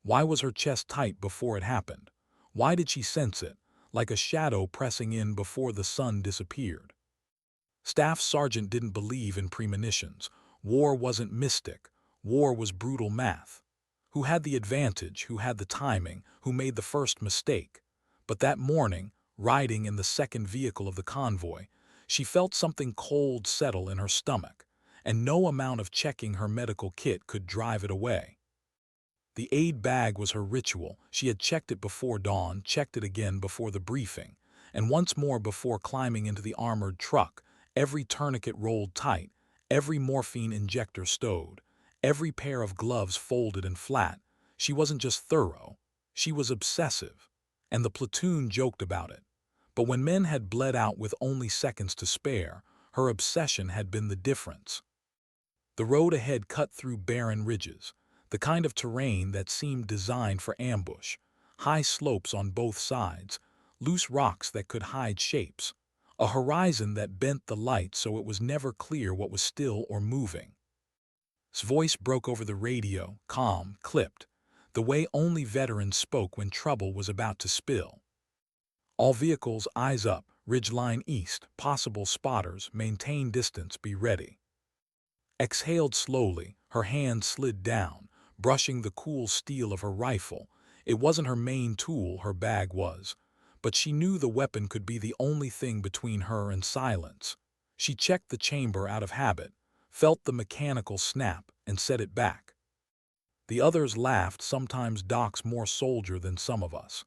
Why was her chest tight before it happened? Why did she sense it, like a shadow pressing in before the sun disappeared? Staff Sergeant didn't believe in premonitions. War wasn't mystic. War was brutal math. Who had the advantage, who had the timing, who made the first mistake? But that morning, riding in the second vehicle of the convoy, she felt something cold settle in her stomach, and no amount of checking her medical kit could drive it away. The aid bag was her ritual. She had checked it before dawn, checked it again before the briefing, and once more before climbing into the armored truck, every tourniquet rolled tight, every morphine injector stowed, every pair of gloves folded and flat. She wasn't just thorough, she was obsessive, and the platoon joked about it. But when men had bled out with only seconds to spare, her obsession had been the difference. The road ahead cut through barren ridges, the kind of terrain that seemed designed for ambush, high slopes on both sides, loose rocks that could hide shapes, a horizon that bent the light so it was never clear what was still or moving. His voice broke over the radio, calm, clipped, the way only veterans spoke when trouble was about to spill. All vehicles, eyes up, ridgeline east, possible spotters, maintain distance, be ready. Exhaled slowly, her hand slid down, brushing the cool steel of her rifle. It wasn't her main tool, her bag was. But she knew the weapon could be the only thing between her and silence. She checked the chamber out of habit, felt the mechanical snap, and set it back. The others laughed. Sometimes Doc's more soldier than some of us.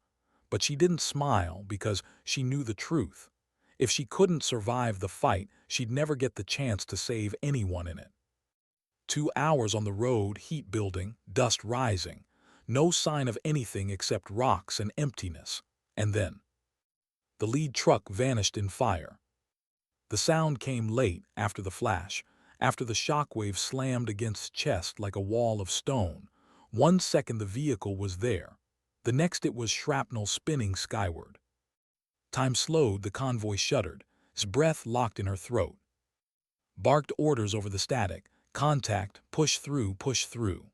But she didn't smile because she knew the truth. If she couldn't survive the fight, she'd never get the chance to save anyone in it. 2 hours on the road, heat building, dust rising, no sign of anything except rocks and emptiness. And then the lead truck vanished in fire. The sound came late, after the flash, after the shockwave slammed against chest like a wall of stone. 1 second the vehicle was there. The next it was shrapnel spinning skyward. Time slowed, the convoy shuddered, his breath locked in her throat. Barked orders over the static. Contact, push through, push through.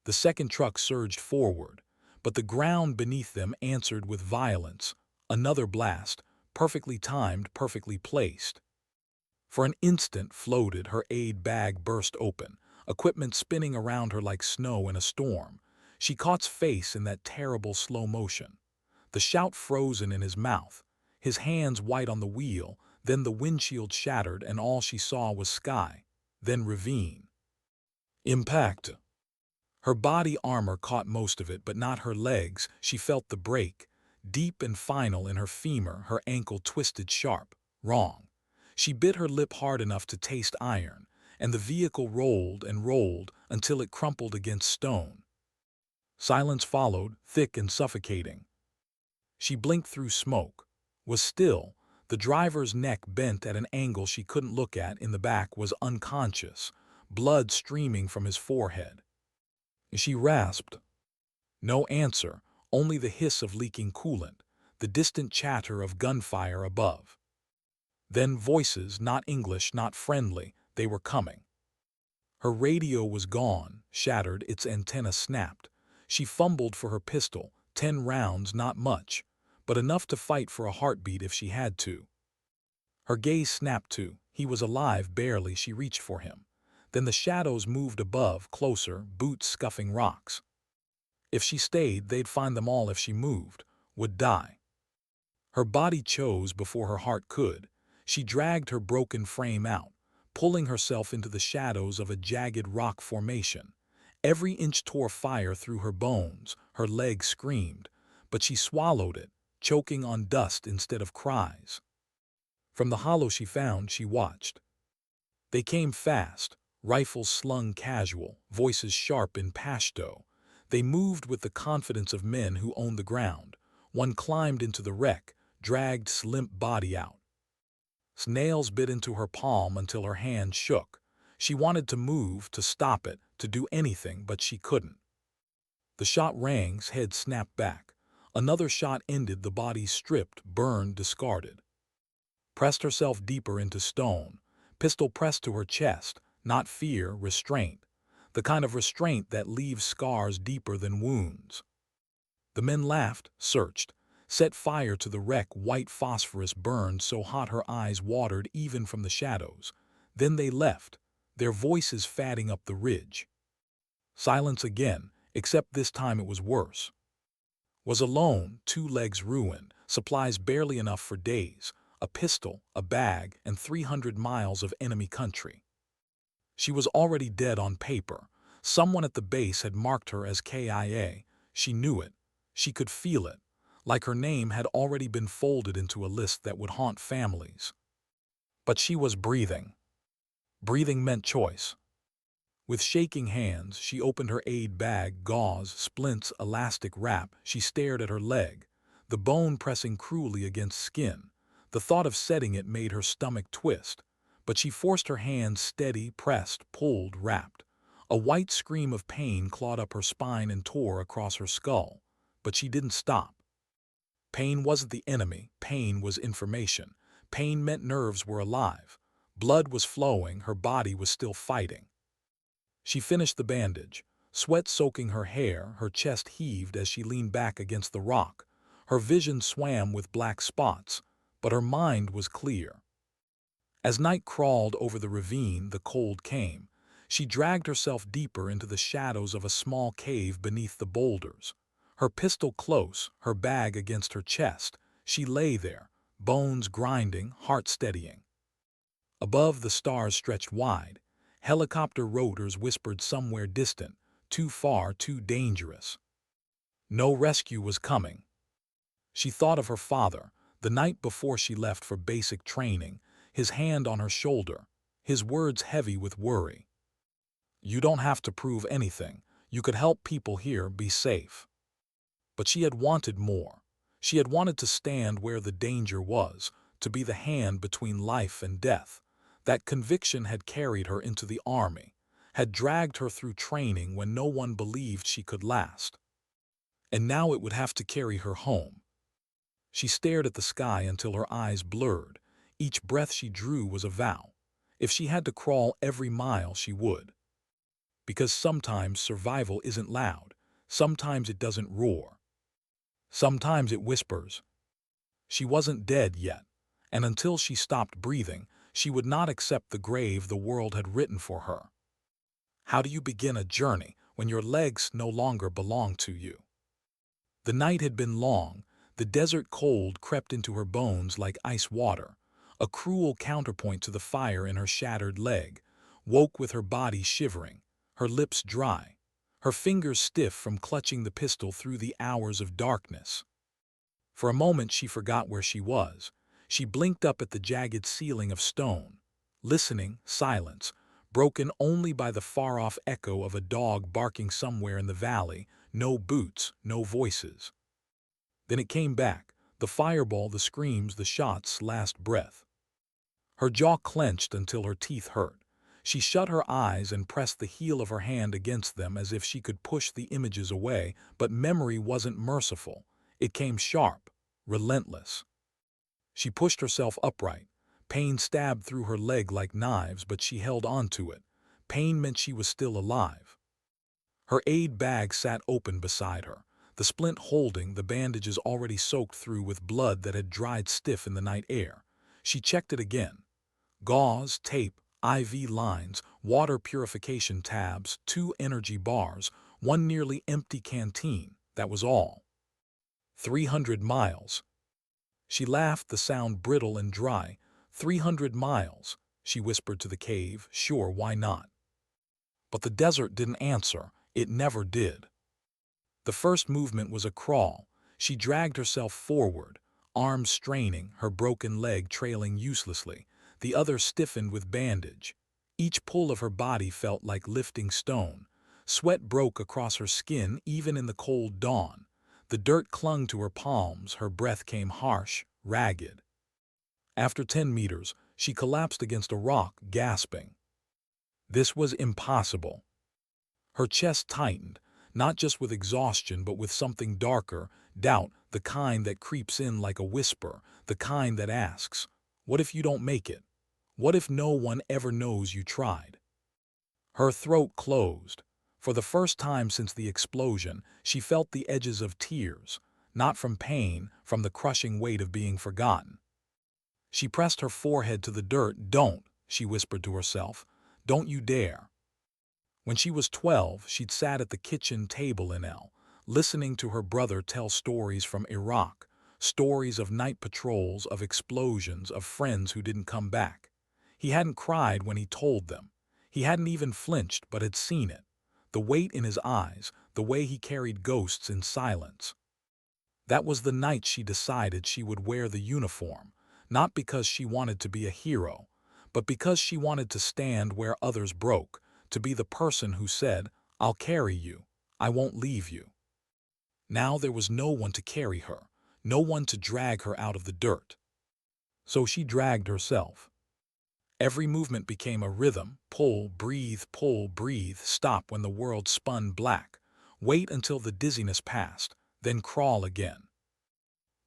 The second truck surged forward, but the ground beneath them answered with violence. Another blast, perfectly timed, perfectly placed. For an instant floated, her aid bag burst open, equipment spinning around her like snow in a storm. She caught face in that terrible slow motion. The shout frozen in his mouth, his hands white on the wheel, then the windshield shattered and all she saw was sky. Then ravine. Impact. Her body armor caught most of it, but not her legs. She felt the break, deep and final in her femur, her ankle twisted sharp, wrong. She bit her lip hard enough to taste iron, and the vehicle rolled and rolled until it crumpled against stone. Silence followed, thick and suffocating. She blinked through smoke, was still. The driver's neck bent at an angle she couldn't look at. In the back was unconscious, blood streaming from his forehead. She rasped. No answer, only the hiss of leaking coolant, the distant chatter of gunfire above. Then voices, not English, not friendly, they were coming. Her radio was gone, shattered, its antenna snapped. She fumbled for her pistol, 10 rounds, not much, but enough to fight for a heartbeat if she had to. Her gaze snapped to. He was alive, barely. She reached for him. Then the shadows moved above, closer, boots scuffing rocks. If she stayed, they'd find them all. If she moved, would die. Her body chose before her heart could. She dragged her broken frame out, pulling herself into the shadows of a jagged rock formation. Every inch tore fire through her bones. Her legs screamed, but she swallowed it, choking on dust instead of cries. From the hollow she found, she watched. They came fast, rifles slung casual, voices sharp in Pashto. They moved with the confidence of men who owned the ground. One climbed into the wreck, dragged his limp body out. Nails bit into her palm until her hand shook. She wanted to move, to stop it, to do anything, but she couldn't. The shot rang, his head snapped back. Another shot ended, the body stripped, burned, discarded. Pressed herself deeper into stone, pistol pressed to her chest, not fear, restraint. the kind of restraint that leaves scars deeper than wounds. The men laughed, searched, set fire to the wreck. White phosphorus burned so hot her eyes watered even from the shadows. Then they left, their voices fatting up the ridge. Silence again, except this time it was worse. Was alone, 2 legs ruined, supplies barely enough for days, a pistol, a bag, and 300 miles of enemy country. She was already dead on paper. Someone at the base had marked her as KIA. She knew it. She could feel it, like her name had already been folded into a list that would haunt families. But she was breathing. Breathing meant choice. With shaking hands, she opened her aid bag, gauze, splints, elastic wrap. She stared at her leg, the bone pressing cruelly against skin. The thought of setting it made her stomach twist, but she forced her hands steady, pressed, pulled, wrapped. A white scream of pain clawed up her spine and tore across her skull, but she didn't stop. Pain wasn't the enemy, pain was information. Pain meant nerves were alive. Blood was flowing, her body was still fighting. She finished the bandage, sweat soaking her hair, her chest heaved as she leaned back against the rock. Her vision swam with black spots, but her mind was clear. As night crawled over the ravine, the cold came. She dragged herself deeper into the shadows of a small cave beneath the boulders. Her pistol close, her bag against her chest, she lay there, bones grinding, heart steadying. Above, the stars stretched wide. Helicopter rotors whispered somewhere distant, too far, too dangerous. No rescue was coming. She thought of her father, the night before she left for basic training, his hand on her shoulder, his words heavy with worry. "You don't have to prove anything. You could help people here be safe." But she had wanted more. She had wanted to stand where the danger was, to be the hand between life and death. That conviction had carried her into the army, had dragged her through training when no one believed she could last. And now it would have to carry her home. She stared at the sky until her eyes blurred. Each breath she drew was a vow. If she had to crawl every mile, she would. Because sometimes survival isn't loud. Sometimes it doesn't roar. Sometimes it whispers. She wasn't dead yet, and until she stopped breathing, she would not accept the grave the world had written for her. How do you begin a journey when your legs no longer belong to you? The night had been long. The desert cold crept into her bones like ice water, a cruel counterpoint to the fire in her shattered leg, woke with her body shivering, her lips dry, her fingers stiff from clutching the pistol through the hours of darkness. For a moment she forgot where she was. She blinked up at the jagged ceiling of stone, listening, silence, broken only by the far-off echo of a dog barking somewhere in the valley, no boots, no voices. Then it came back, the fireball, the screams, the shots, last breath. Her jaw clenched until her teeth hurt. She shut her eyes and pressed the heel of her hand against them as if she could push the images away, but memory wasn't merciful. It came sharp, relentless. She pushed herself upright. Pain stabbed through her leg like knives, but she held on to it. Pain meant she was still alive. Her aid bag sat open beside her, the splint holding, the bandages already soaked through with blood that had dried stiff in the night air. She checked it again. Gauze, tape, IV lines, water purification tabs, 2 energy bars, 1 nearly empty canteen. That was all. 300 miles. She laughed, the sound brittle and dry. 300 miles, she whispered to the cave. Sure, why not? But the desert didn't answer. It never did. The first movement was a crawl. She dragged herself forward, arms straining, her broken leg trailing uselessly, the other stiffened with bandage. Each pull of her body felt like lifting stone. Sweat broke across her skin even in the cold dawn. The dirt clung to her palms, her breath came harsh, ragged. After 10 meters, she collapsed against a rock, gasping. This was impossible. Her chest tightened, not just with exhaustion but with something darker, doubt, the kind that creeps in like a whisper, the kind that asks, what if you don't make it? What if no one ever knows you tried? Her throat closed. For the first time since the explosion, she felt the edges of tears, not from pain, from the crushing weight of being forgotten. She pressed her forehead to the dirt. "Don't," she whispered to herself. "Don't you dare." When she was 12, she'd sat at the kitchen table in listening to her brother tell stories from Iraq, stories of night patrols, of explosions, of friends who didn't come back. He hadn't cried when he told them. He hadn't even flinched, but had seen it. The weight in his eyes, the way he carried ghosts in silence. That was the night she decided she would wear the uniform, not because she wanted to be a hero, but because she wanted to stand where others broke, to be the person who said, "I'll carry you. I won't leave you." Now there was no one to carry her, no one to drag her out of the dirt. So she dragged herself. Every movement became a rhythm: pull, breathe, stop when the world spun black, wait until the dizziness passed, then crawl again.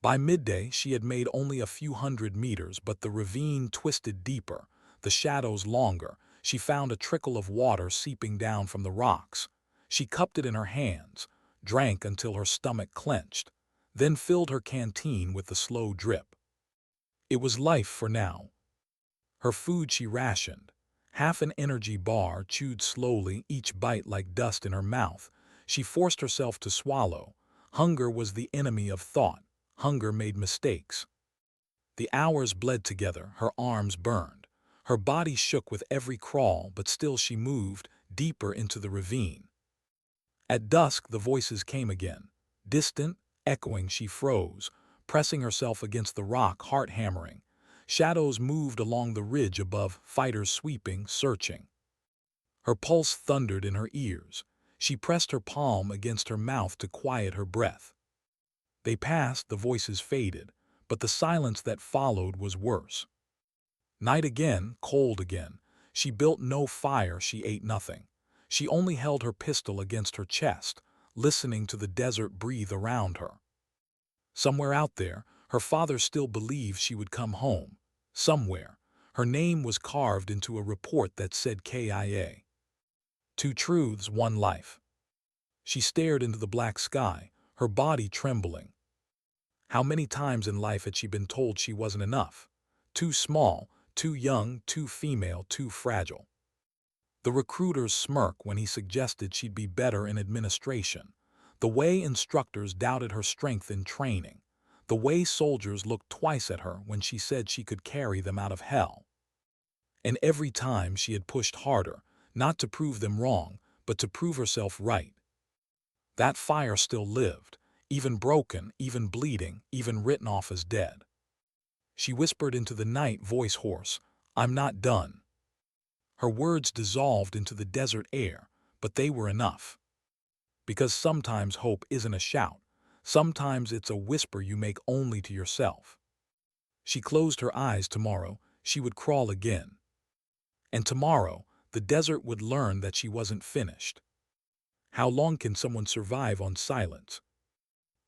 By midday she had made only a few hundred meters, but the ravine twisted deeper, the shadows longer. She found a trickle of water seeping down from the rocks. She cupped it in her hands, drank until her stomach clenched, then filled her canteen with the slow drip. It was life for now. Her food she rationed. Half an energy bar, chewed slowly, each bite like dust in her mouth. She forced herself to swallow. Hunger was the enemy of thought. Hunger made mistakes. The hours bled together, her arms burned. Her body shook with every crawl, but still she moved, deeper into the ravine. At dusk the voices came again. Distant, echoing, she froze, pressing herself against the rock, heart hammering. Shadows moved along the ridge above, fighters sweeping, searching. Her pulse thundered in her ears. She pressed her palm against her mouth to quiet her breath. They passed, the voices faded, but the silence that followed was worse. Night again, cold again. She built no fire, she ate nothing. She only held her pistol against her chest, listening to the desert breathe around her. Somewhere out there, her father still believed she would come home. Somewhere, her name was carved into a report that said KIA. 2 truths, 1 life. She stared into the black sky, her body trembling. How many times in life had she been told she wasn't enough? Too small, too young, too female, too fragile. The recruiter's smirk when he suggested she'd be better in administration. The way instructors doubted her strength in training. The way soldiers looked twice at her when she said she could carry them out of hell. And every time she had pushed harder, not to prove them wrong, but to prove herself right. That fire still lived, even broken, even bleeding, even written off as dead. She whispered into the night, voice hoarse, "I'm not done." Her words dissolved into the desert air, but they were enough. Because sometimes hope isn't a shout. Sometimes it's a whisper you make only to yourself. She closed her eyes. Tomorrow, she would crawl again. And tomorrow, the desert would learn that she wasn't finished. How long can someone survive on silence?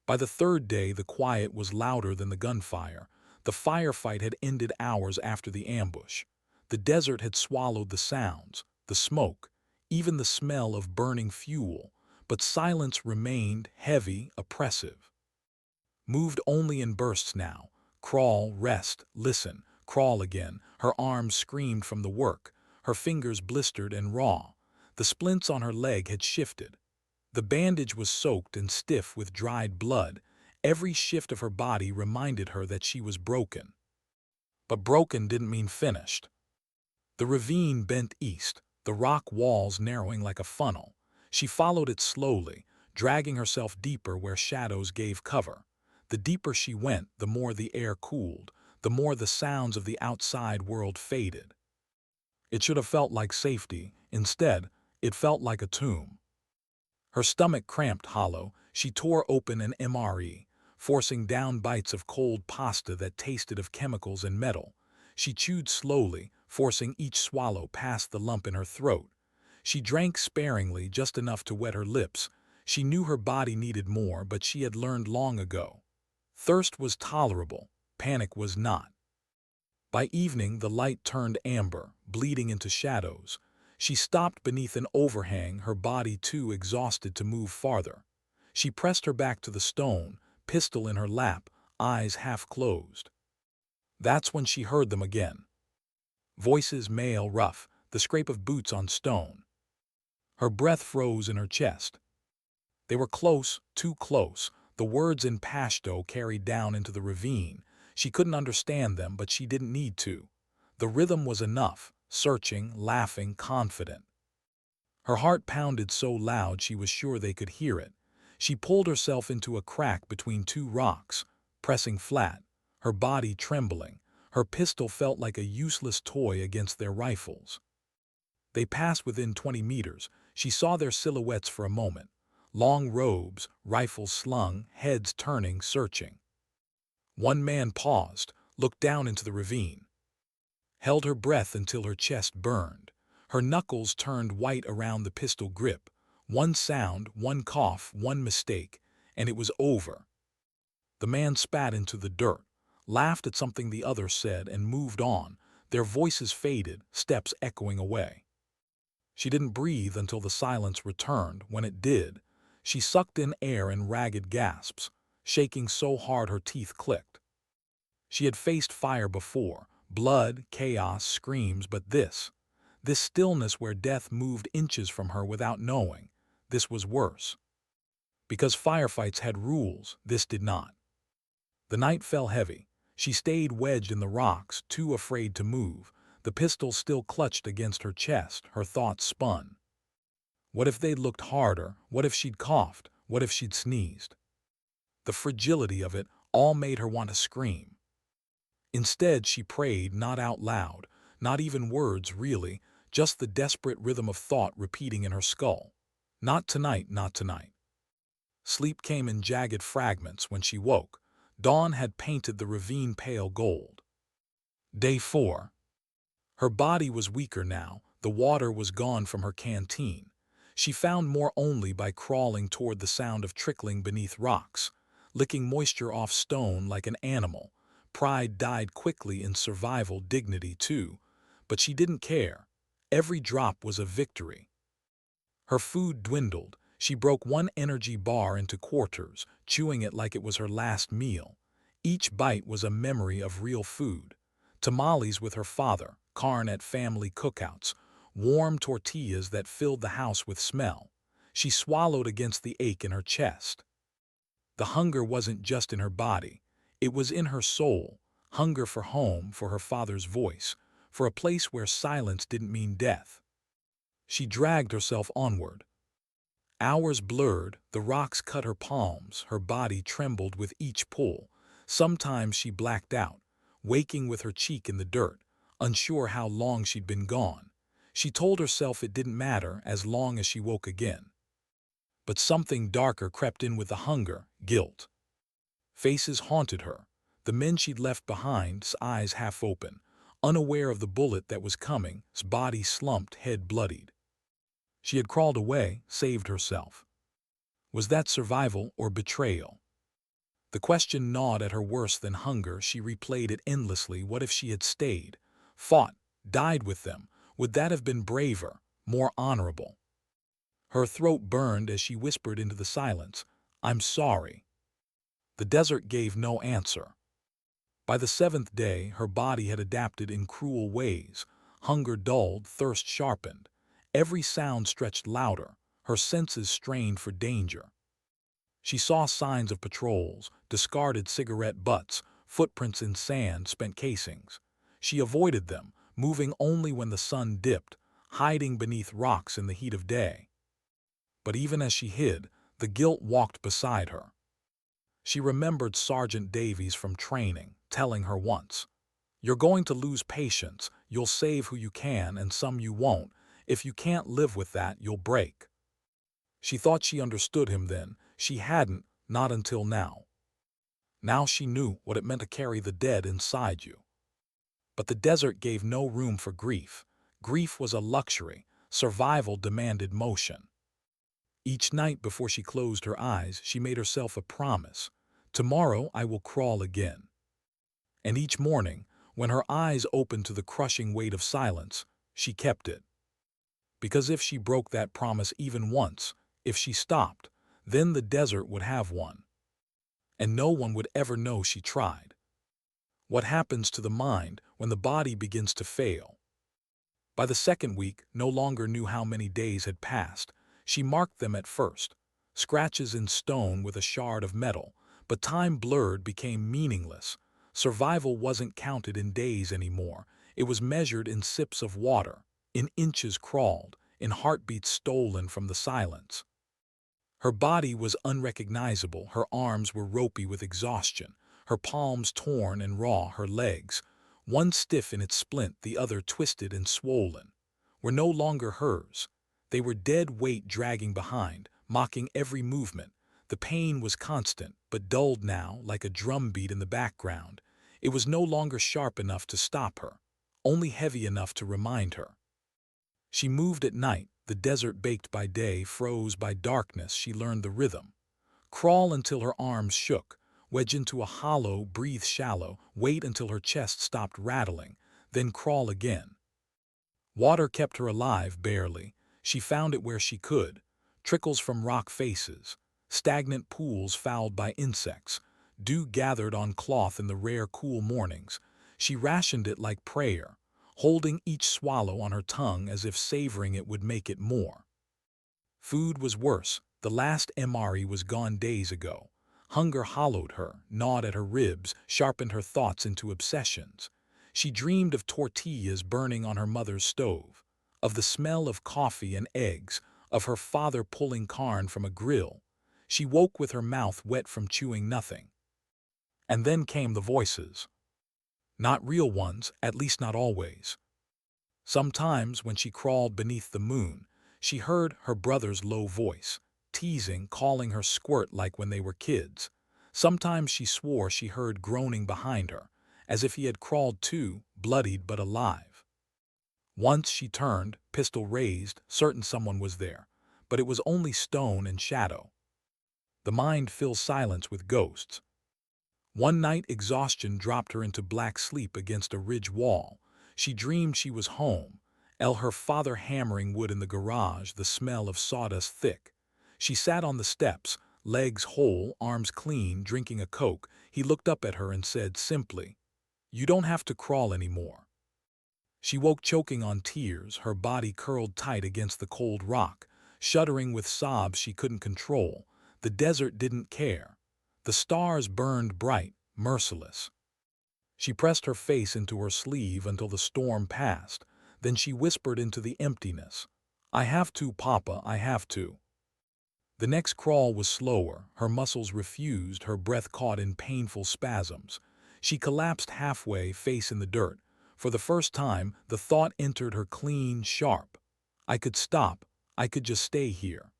By the 3rd day, the quiet was louder than the gunfire. The firefight had ended hours after the ambush. The desert had swallowed the sounds, the smoke, even the smell of burning fuel, but silence remained, heavy, oppressive. Moved only in bursts now. Crawl, rest, listen, crawl again. Her arms screamed from the work. Her fingers blistered and raw. The splints on her leg had shifted. The bandage was soaked and stiff with dried blood. Every shift of her body reminded her that she was broken. But broken didn't mean finished. The ravine bent east, the rock walls narrowing like a funnel. She followed it slowly, dragging herself deeper where shadows gave cover. The deeper she went, the more the air cooled, the more the sounds of the outside world faded. It should have felt like safety. Instead, it felt like a tomb. Her stomach cramped hollow. She tore open an MRE, forcing down bites of cold pasta that tasted of chemicals and metal. She chewed slowly, forcing each swallow past the lump in her throat. She drank sparingly, just enough to wet her lips. She knew her body needed more, but she had learned long ago. Thirst was tolerable, panic was not. By evening, the light turned amber, bleeding into shadows. She stopped beneath an overhang, her body too exhausted to move farther. She pressed her back to the stone, pistol in her lap, eyes half closed. That's when she heard them again. Voices male, rough, the scrape of boots on stone. Her breath froze in her chest. They were close, too close, the words in Pashto carried down into the ravine. She couldn't understand them, but she didn't need to. The rhythm was enough, searching, laughing, confident. Her heart pounded so loud she was sure they could hear it. She pulled herself into a crack between two rocks, pressing flat, her body trembling. Her pistol felt like a useless toy against their rifles. They passed within 20 meters. She saw their silhouettes for a moment. Long robes, rifles slung, heads turning, searching. One man paused, looked down into the ravine. Held her breath until her chest burned. Her knuckles turned white around the pistol grip. One sound, one cough, one mistake, and it was over. The man spat into the dirt, laughed at something the other said, and moved on. Their voices faded, steps echoing away. She didn't breathe until the silence returned. When it did, she sucked in air in ragged gasps, shaking so hard her teeth clicked. She had faced fire before, blood, chaos, screams, but this stillness where death moved inches from her without knowing, this was worse. Because firefights had rules, this did not. The night fell heavy. She stayed wedged in the rocks, too afraid to move, the pistol still clutched against her chest. Her thoughts spun. What if they'd looked harder? What if she'd coughed? What if she'd sneezed? The fragility of it all made her want to scream. Instead, she prayed, not out loud, not even words really, just the desperate rhythm of thought repeating in her skull. Not tonight, not tonight. Sleep came in jagged fragments when she woke. Dawn had painted the ravine pale gold. Day 4. Her body was weaker now. The water was gone from her canteen. She found more only by crawling toward the sound of trickling beneath rocks, licking moisture off stone like an animal. Pride died quickly in survival, dignity too, but she didn't care. Every drop was a victory. Her food dwindled. She broke one energy bar into quarters, chewing it like it was her last meal. Each bite was a memory of real food. Tamales with her father, carne at family cookouts, warm tortillas that filled the house with smell. She swallowed against the ache in her chest. The hunger wasn't just in her body. It was in her soul. Hunger for home, for her father's voice, for a place where silence didn't mean death. She dragged herself onward. Hours blurred, the rocks cut her palms, her body trembled with each pull. Sometimes she blacked out, waking with her cheek in the dirt, unsure how long she'd been gone. She told herself it didn't matter as long as she woke again. But something darker crept in with the hunger, guilt. Faces haunted her, the men she'd left behind, eyes half open, unaware of the bullet that was coming, body slumped, head bloodied. She had crawled away, saved herself. Was that survival or betrayal? The question gnawed at her worse than hunger. She replayed it endlessly. What if she had stayed, fought, died with them? Would that have been braver, more honorable? Her throat burned as she whispered into the silence, "I'm sorry." The desert gave no answer. By the 7th day, her body had adapted in cruel ways. Hunger dulled, thirst sharpened. Every sound stretched louder, her senses strained for danger. She saw signs of patrols, discarded cigarette butts, footprints in sand, spent casings. She avoided them, moving only when the sun dipped, hiding beneath rocks in the heat of day. But even as she hid, the guilt walked beside her. She remembered Sergeant Davies from training, telling her once, "You're going to lose patience, you'll save who you can and some you won't. If you can't live with that, you'll break." She thought she understood him then. She hadn't, not until now. Now she knew what it meant to carry the dead inside you. But the desert gave no room for grief. Grief was a luxury. Survival demanded motion. Each night before she closed her eyes, she made herself a promise. Tomorrow I will crawl again. And each morning, when her eyes opened to the crushing weight of silence, she kept it. Because if she broke that promise even once, if she stopped, then the desert would have one. And no one would ever know she tried. What happens to the mind when the body begins to fail? By the second week, no longer knew how many days had passed. She marked them at first, scratches in stone with a shard of metal, but time blurred became meaningless. Survival wasn't counted in days anymore. It was measured in sips of water, in inches crawled, in heartbeats stolen from the silence. Her body was unrecognizable, her arms were ropey with exhaustion, her palms torn and raw, her legs, one stiff in its splint, the other twisted and swollen, were no longer hers. They were dead weight dragging behind, mocking every movement. The pain was constant, but dulled now like a drumbeat in the background. It was no longer sharp enough to stop her, only heavy enough to remind her. She moved at night, the desert baked by day, froze by darkness. She learned the rhythm. Crawl until her arms shook, wedge into a hollow, breathe shallow, wait until her chest stopped rattling, then crawl again. Water kept her alive, barely. She found it where she could. Trickles from rock faces, stagnant pools fouled by insects, dew gathered on cloth in the rare cool mornings. She rationed it like prayer, holding each swallow on her tongue as if savoring it would make it more. Food was worse. The last MRE was gone days ago. Hunger hollowed her, gnawed at her ribs, sharpened her thoughts into obsessions. She dreamed of tortillas burning on her mother's stove, of the smell of coffee and eggs, of her father pulling carne from a grill. She woke with her mouth wet from chewing nothing. And then came the voices. Not real ones, at least not always. Sometimes, when she crawled beneath the moon, she heard her brother's low voice, teasing, calling her squirt like when they were kids. Sometimes she swore she heard groaning behind her, as if he had crawled too, bloodied but alive. Once she turned, pistol raised, certain someone was there, but it was only stone and shadow. The mind fills silence with ghosts. One night exhaustion dropped her into black sleep against a ridge wall. She dreamed she was home, her father hammering wood in the garage, the smell of sawdust thick. She sat on the steps, legs whole, arms clean, drinking a Coke. He looked up at her and said simply, "You don't have to crawl anymore." She woke choking on tears, her body curled tight against the cold rock, shuddering with sobs she couldn't control. The desert didn't care. The stars burned bright, merciless. She pressed her face into her sleeve until the storm passed. Then she whispered into the emptiness, "I have to, Papa, I have to." The next crawl was slower, her muscles refused, her breath caught in painful spasms. She collapsed halfway, face in the dirt. For the first time, the thought entered her clean, sharp. I could stop, I could just stay here.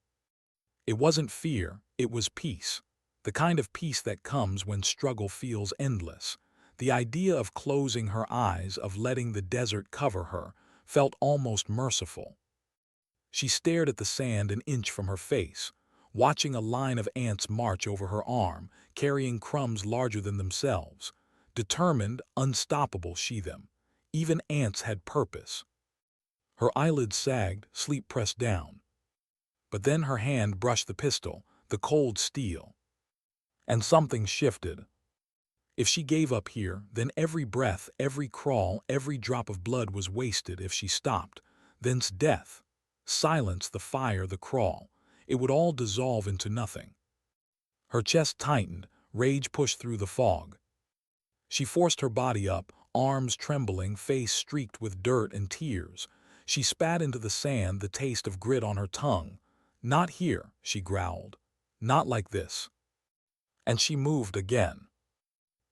It wasn't fear, it was peace. The kind of peace that comes when struggle feels endless. The idea of closing her eyes, of letting the desert cover her, felt almost merciful. She stared at the sand an inch from her face, watching a line of ants march over her arm, carrying crumbs larger than themselves. Determined, unstoppable, them. Even ants had purpose. Her eyelids sagged, sleep pressed down. But then her hand brushed the pistol, the cold steel. And something shifted. If she gave up here, then every breath, every crawl, every drop of blood was wasted. If she stopped, then's death. Silence, the fire, the crawl. It would all dissolve into nothing. Her chest tightened, rage pushed through the fog. She forced her body up, arms trembling, face streaked with dirt and tears. She spat into the sand, the taste of grit on her tongue. "Not here," she growled. "Not like this." And she moved again.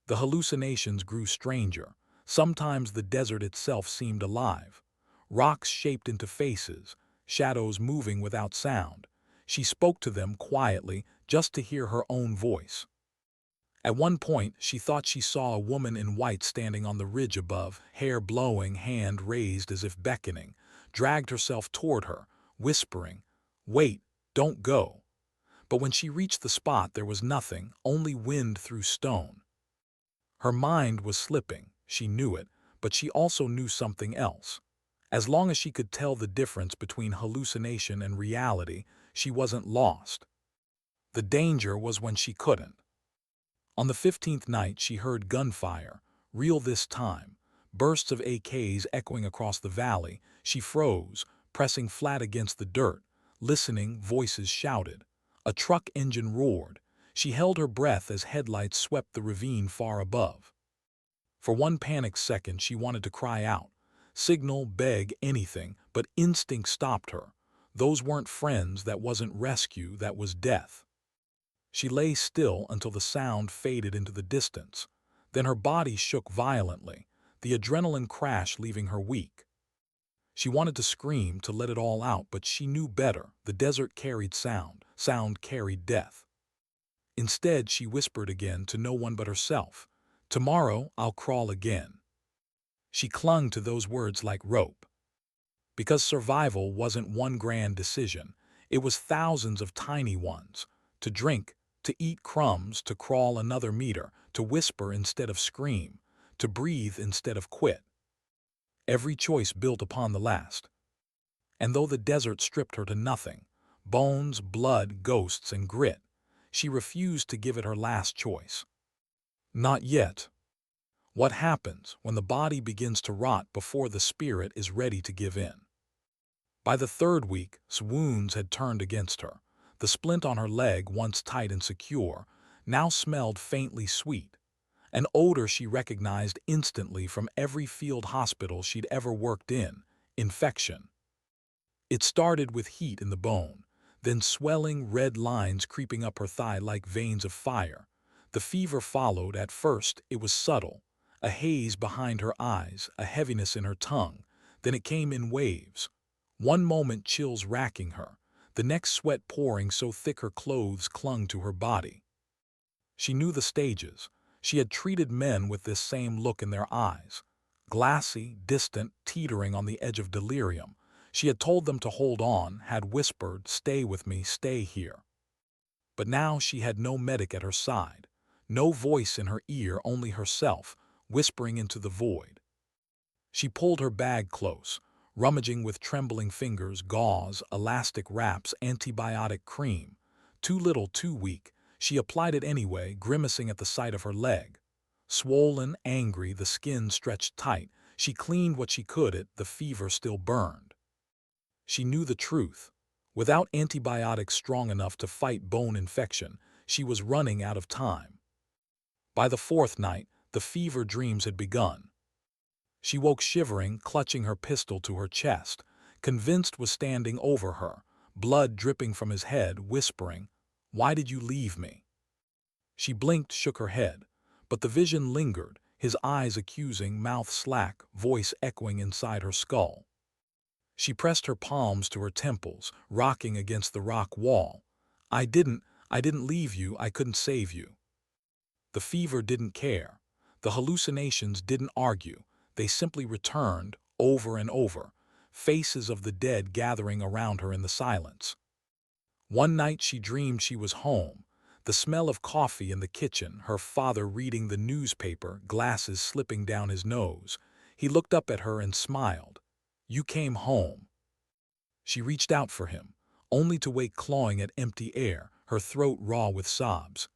The hallucinations grew stranger. Sometimes the desert itself seemed alive. Rocks shaped into faces, shadows moving without sound. She spoke to them quietly, just to hear her own voice. At one point, she thought she saw a woman in white standing on the ridge above, hair blowing, hand raised as if beckoning, dragged herself toward her, whispering, "Wait, don't go." But when she reached the spot, there was nothing, only wind through stone. Her mind was slipping, she knew it, but she also knew something else. As long as she could tell the difference between hallucination and reality, she wasn't lost. The danger was when she couldn't. On the 15th night, she heard gunfire, real this time, bursts of AKs echoing across the valley. She froze, pressing flat against the dirt, listening. Voices shouted. A truck engine roared. She held her breath as headlights swept the ravine far above. For one panicked second, she wanted to cry out, signal, beg, anything, but instinct stopped her. Those weren't friends, that wasn't rescue, that was death. She lay still until the sound faded into the distance. Then her body shook violently, the adrenaline crash leaving her weak. She wanted to scream, to let it all out, but she knew better. The desert carried sound. Sound carried death. Instead, she whispered again to no one but herself, "Tomorrow I'll crawl again." She clung to those words like rope. Because survival wasn't one grand decision, it was thousands of tiny ones. To drink, to eat crumbs, to crawl another meter, to whisper instead of scream, to breathe instead of quit. Every choice built upon the last. And though the desert stripped her to nothing, bones, blood, ghosts, and grit, she refused to give it her last choice. Not yet. What happens when the body begins to rot before the spirit is ready to give in? By the third week, wounds had turned against her. The splint on her leg, once tight and secure, now smelled faintly sweet, an odor she recognized instantly from every field hospital she'd ever worked in: infection. It started with heat in the bone, then swelling red lines creeping up her thigh like veins of fire. The fever followed. At first, it was subtle, a haze behind her eyes, a heaviness in her tongue. Then it came in waves. One moment chills racking her, the next sweat pouring so thick her clothes clung to her body. She knew the stages. She had treated men with this same look in their eyes, glassy, distant, teetering on the edge of delirium. She had told them to hold on, had whispered, "Stay with me, stay here." But now she had no medic at her side, no voice in her ear, only herself, whispering into the void. She pulled her bag close, rummaging with trembling fingers: gauze, elastic wraps, antibiotic cream. Too little, too weak. She applied it anyway, grimacing at the sight of her leg. Swollen, angry, the skin stretched tight. She cleaned what she could. The fever still burned. She knew the truth. Without antibiotics strong enough to fight bone infection, she was running out of time. By the fourth night, the fever dreams had begun. She woke shivering, clutching her pistol to her chest. Convinced was standing over her, blood dripping from his head, whispering, "Why did you leave me?" She blinked, shook her head, but the vision lingered, his eyes accusing, mouth slack, voice echoing inside her skull. She pressed her palms to her temples, rocking against the rock wall. I didn't leave you, I couldn't save you." The fever didn't care. The hallucinations didn't argue. They simply returned, over and over, faces of the dead gathering around her in the silence. One night she dreamed she was home, the smell of coffee in the kitchen, her father reading the newspaper, glasses slipping down his nose. He looked up at her and smiled. "You came home." She reached out for him, only to wake clawing at empty air, her throat raw with sobs.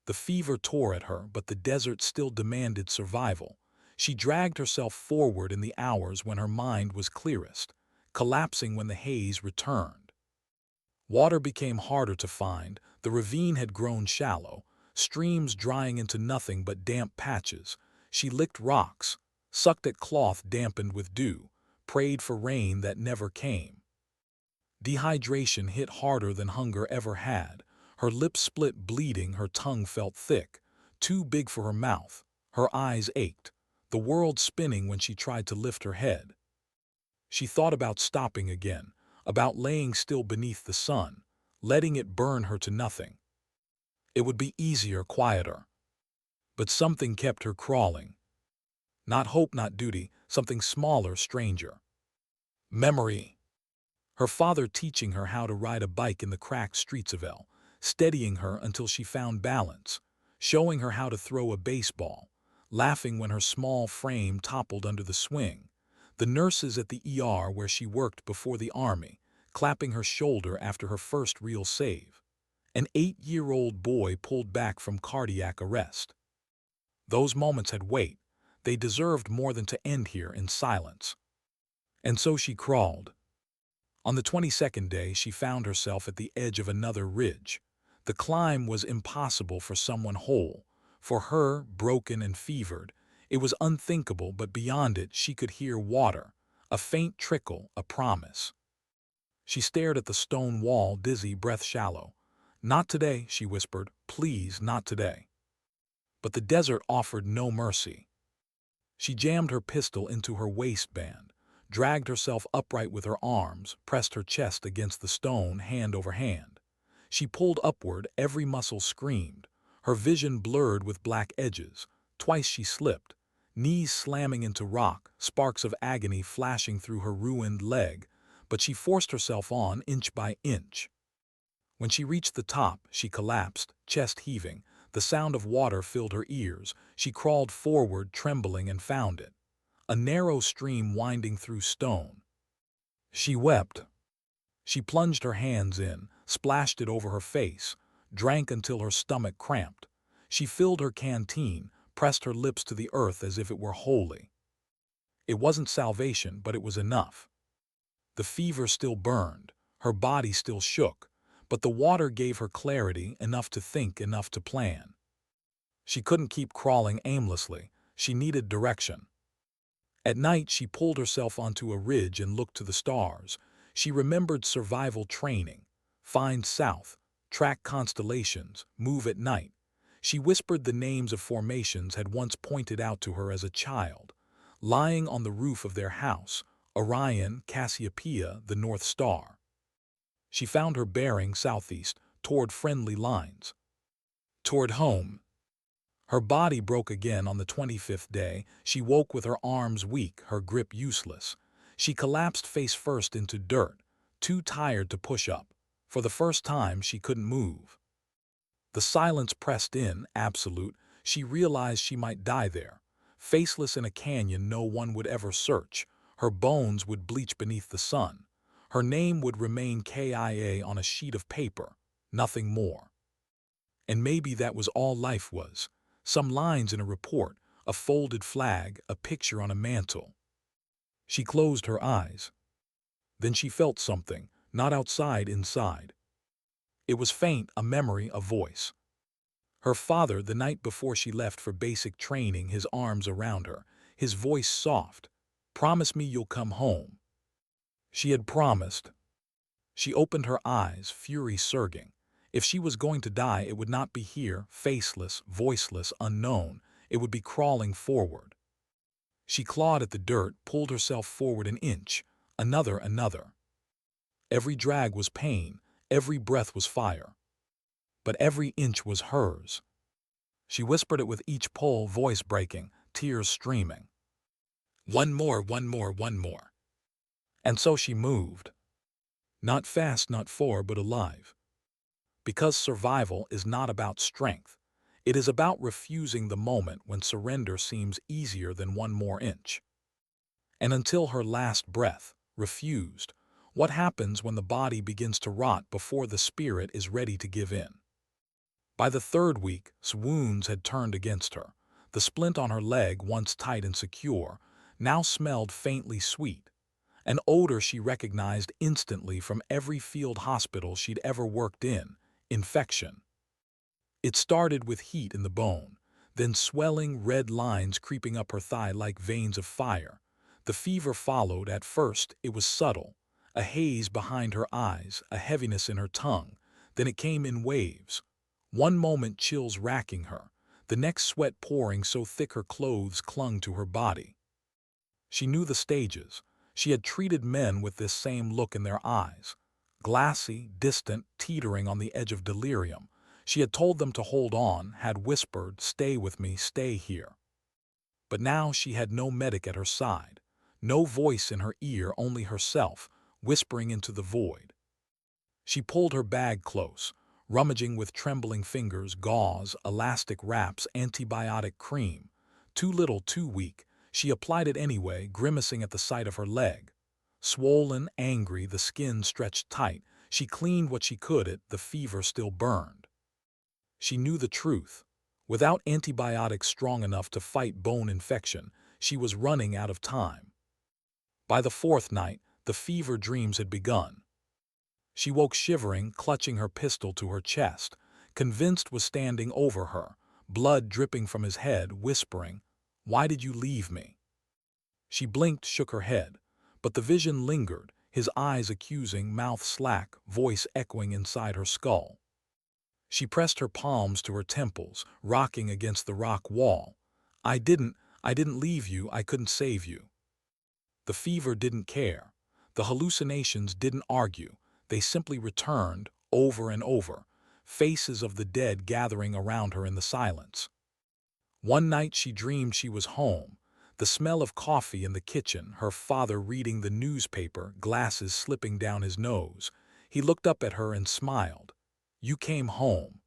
The fever tore at her, but the desert still demanded survival. She dragged herself forward in the hours when her mind was clearest, collapsing when the haze returned. Water became harder to find. The ravine had grown shallow, streams drying into nothing but damp patches. She licked rocks, sucked at cloth dampened with dew, prayed for rain that never came. Dehydration hit harder than hunger ever had. Her lips split, bleeding, her tongue felt thick, too big for her mouth. Her eyes ached, the world spinning when she tried to lift her head. She thought about stopping again, about laying still beneath the sun, letting it burn her to nothing. It would be easier, quieter. But something kept her crawling. Not hope, not duty, something smaller, stranger. Memory. Her father teaching her how to ride a bike in the cracked streets of El, steadying her until she found balance, showing her how to throw a baseball, laughing when her small frame toppled under the swing. The nurses at the ER where she worked before the army, clapping her shoulder after her first real save. An 8-year-old boy pulled back from cardiac arrest. Those moments had weight. They deserved more than to end here in silence. And so she crawled. On the 22nd day, she found herself at the edge of another ridge. The climb was impossible for someone whole. For her, broken and fevered, it was unthinkable, but beyond it she could hear water, a faint trickle, a promise. She stared at the stone wall, dizzy, breath shallow. "Not today," she whispered. "Please, not today." But the desert offered no mercy. She jammed her pistol into her waistband, dragged herself upright with her arms, pressed her chest against the stone, hand over hand. She pulled upward, every muscle screamed, her vision blurred with black edges. Twice she slipped, knees slamming into rock, sparks of agony flashing through her ruined leg, but she forced herself on, inch by inch. When she reached the top, she collapsed, chest heaving. The sound of water filled her ears. She crawled forward, trembling, and found it. A narrow stream winding through stone. She wept. She plunged her hands in, splashed it over her face, drank until her stomach cramped. She filled her canteen, pressed her lips to the earth as if it were holy. It wasn't salvation, but it was enough. The fever still burned, her body still shook, but the water gave her clarity, enough to think, enough to plan. She couldn't keep crawling aimlessly. She needed direction. At night, she pulled herself onto a ridge and looked to the stars. She remembered survival training. Find south, track constellations, move at night. She whispered the names of formations had once pointed out to her as a child. Lying on the roof of their house, Orion, Cassiopeia, the North Star. She found her bearing southeast, toward friendly lines. Toward home. Her body broke again on the 25th day. She woke with her arms weak, her grip useless. She collapsed face first into dirt, too tired to push up. For the first time, she couldn't move. The silence pressed in, absolute. She realized she might die there, faceless in a canyon no one would ever search. Her bones would bleach beneath the sun. Her name would remain KIA on a sheet of paper, nothing more. And maybe that was all life was. Some lines in a report, a folded flag, a picture on a mantle. She closed her eyes. Then she felt something, not outside, inside. It was faint, a memory, a voice. Her father, the night before she left for basic training, his arms around her, his voice soft. "Promise me you'll come home." She had promised. She opened her eyes, fury surging. If she was going to die, it would not be here, faceless, voiceless, unknown. It would be crawling forward. She clawed at the dirt, pulled herself forward an inch, another. Every drag was pain, every breath was fire. But every inch was hers. She whispered it with each pull, voice breaking, tears streaming. One more. And so she moved. Not fast, not far, but alive. Because survival is not about strength. It is about refusing the moment when surrender seems easier than one more inch. And until her last breath, refused. What happens when the body begins to rot before the spirit is ready to give in? By the 3rd week, wounds had turned against her. The splint on her leg, once tight and secure, now smelled faintly sweet. An odor she recognized instantly from every field hospital she'd ever worked in. Infection. It started with heat in the bone, then swelling red lines creeping up her thigh like veins of fire. The fever followed. At first, it was subtle, a haze behind her eyes, a heaviness in her tongue. Then it came in waves. One moment chills racking her, the next sweat pouring so thick her clothes clung to her body. She knew the stages. She had treated men with this same look in their eyes. Glassy, distant, teetering on the edge of delirium. She had told them to hold on, had whispered, "Stay with me, stay here." But now she had no medic at her side, no voice in her ear, only herself, whispering into the void. She pulled her bag close, rummaging with trembling fingers, gauze, elastic wraps, antibiotic cream. Too little, too weak. She applied it anyway, grimacing at the sight of her leg. Swollen, angry, the skin stretched tight, she cleaned what she could, the fever still burned. She knew the truth. Without antibiotics strong enough to fight bone infection, she was running out of time. By the fourth night, the fever dreams had begun. She woke shivering, clutching her pistol to her chest. Convinced was standing over her, blood dripping from his head, whispering, "Why did you leave me?" She blinked, shook her head, but the vision lingered, his eyes accusing, mouth slack, voice echoing inside her skull. She pressed her palms to her temples, rocking against the rock wall. I didn't leave you, I couldn't save you." The fever didn't care. The hallucinations didn't argue. They simply returned, over and over, faces of the dead gathering around her in the silence. One night she dreamed she was home, the smell of coffee in the kitchen, her father reading the newspaper, glasses slipping down his nose. He looked up at her and smiled. "You came home."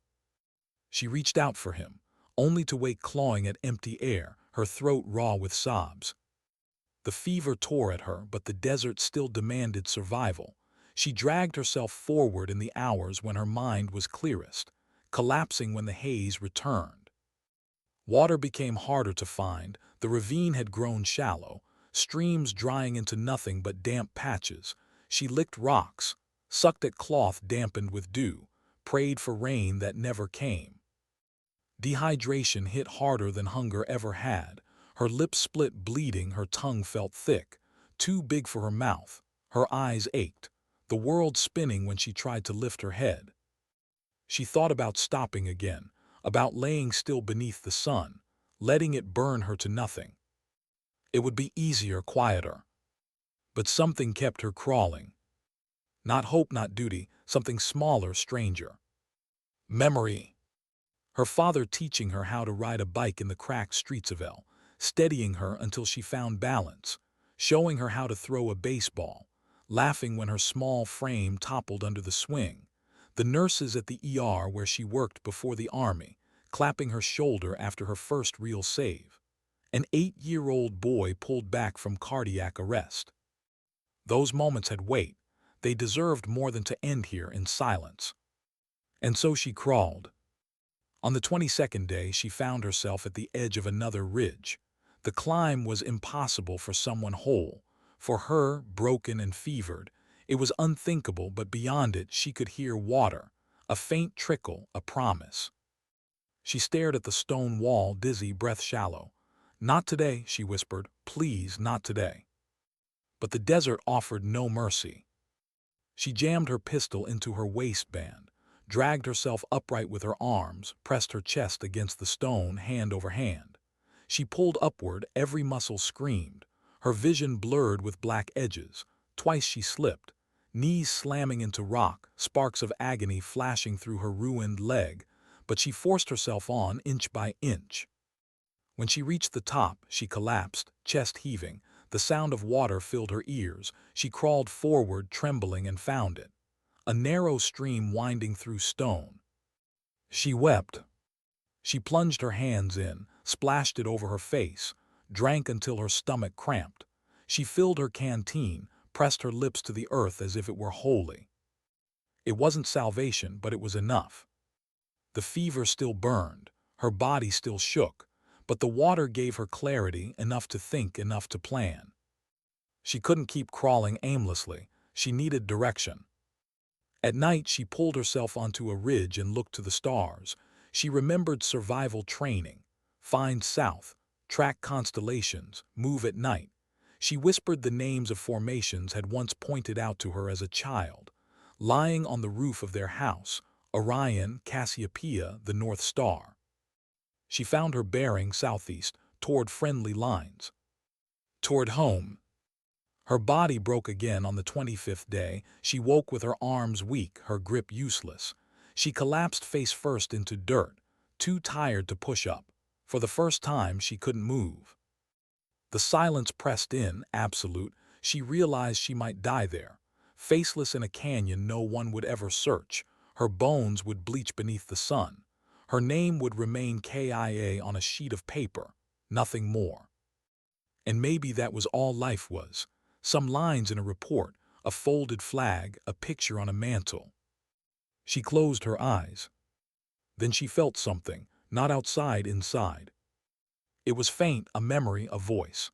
She reached out for him, only to wake clawing at empty air, her throat raw with sobs. The fever tore at her, but the desert still demanded survival. She dragged herself forward in the hours when her mind was clearest, collapsing when the haze returned. Water became harder to find, the ravine had grown shallow, streams drying into nothing but damp patches. She licked rocks, sucked at cloth dampened with dew, prayed for rain that never came. Dehydration hit harder than hunger ever had. Her lips split, bleeding, her tongue felt thick, too big for her mouth. Her eyes ached, the world spinning when she tried to lift her head. She thought about stopping again, about laying still beneath the sun, letting it burn her to nothing. It would be easier, quieter. But something kept her crawling. Not hope, not duty, something smaller, stranger. Memory. Her father teaching her how to ride a bike in the cracked streets of El, steadying her until she found balance, showing her how to throw a baseball, laughing when her small frame toppled under the swing. The nurses at the ER where she worked before the army, clapping her shoulder after her first real save. An 8-year-old boy pulled back from cardiac arrest. Those moments had weight. They deserved more than to end here in silence. And so she crawled. On the 22nd day, she found herself at the edge of another ridge. The climb was impossible for someone whole. For her, broken and fevered, it was unthinkable, but beyond it she could hear water, a faint trickle, a promise. She stared at the stone wall, dizzy, breath shallow. "Not today," she whispered. "Please, not today." But the desert offered no mercy. She jammed her pistol into her waistband, dragged herself upright with her arms, pressed her chest against the stone, hand over hand. She pulled upward, every muscle screamed, her vision blurred with black edges. Twice she slipped, knees slamming into rock, sparks of agony flashing through her ruined leg, but she forced herself on, inch by inch. When she reached the top, she collapsed, chest heaving. The sound of water filled her ears. She crawled forward, trembling, and found it. A narrow stream winding through stone. She wept. She plunged her hands in, splashed it over her face, drank until her stomach cramped. She filled her canteen, pressed her lips to the earth as if it were holy. It wasn't salvation, but it was enough. The fever still burned, her body still shook, but the water gave her clarity, enough to think, enough to plan. She couldn't keep crawling aimlessly. She needed direction. At night, she pulled herself onto a ridge and looked to the stars. She remembered survival training. Find south, track constellations, move at night. She whispered the names of formations had once pointed out to her as a child. Lying on the roof of their house, Orion, Cassiopeia, the North Star. She found her bearing southeast, toward friendly lines. Toward home. Her body broke again on the 25th day. She woke with her arms weak, her grip useless. She collapsed face first into dirt, too tired to push up. For the first time, she couldn't move. The silence pressed in, absolute. She realized she might die there, faceless in a canyon no one would ever search. Her bones would bleach beneath the sun. Her name would remain KIA on a sheet of paper, nothing more. And maybe that was all life was. Some lines in a report, a folded flag, a picture on a mantle. She closed her eyes. Then she felt something, not outside, inside. It was faint, a memory, a voice.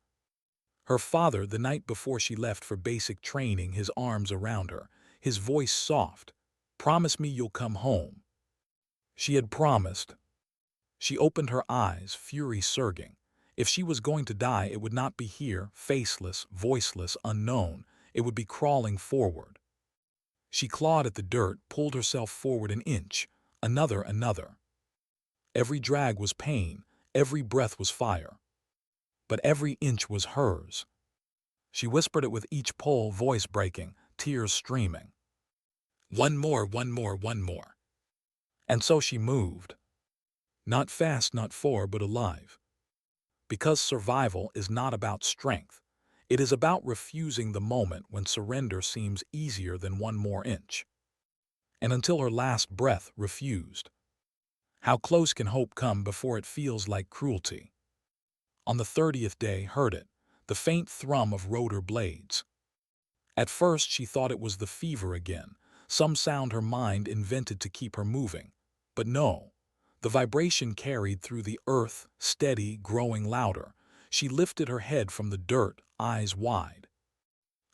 Her father, the night before she left for basic training, his arms around her, his voice soft. "Promise me you'll come home." She had promised. She opened her eyes, fury surging. If she was going to die, it would not be here, faceless, voiceless, unknown. It would be crawling forward. She clawed at the dirt, pulled herself forward an inch, another. Every drag was pain, every breath was fire. But every inch was hers. She whispered it with each pull, voice breaking, tears streaming. One more. And so she moved. Not fast, not far, but alive. Because survival is not about strength. It is about refusing the moment when surrender seems easier than one more inch. And until her last breath, refused. How close can hope come before it feels like cruelty? On the 30th day, heard it, the faint thrum of rotor blades. At first she thought it was the fever again, some sound her mind invented to keep her moving. But no. The vibration carried through the earth, steady, growing louder. She lifted her head from the dirt, eyes wide.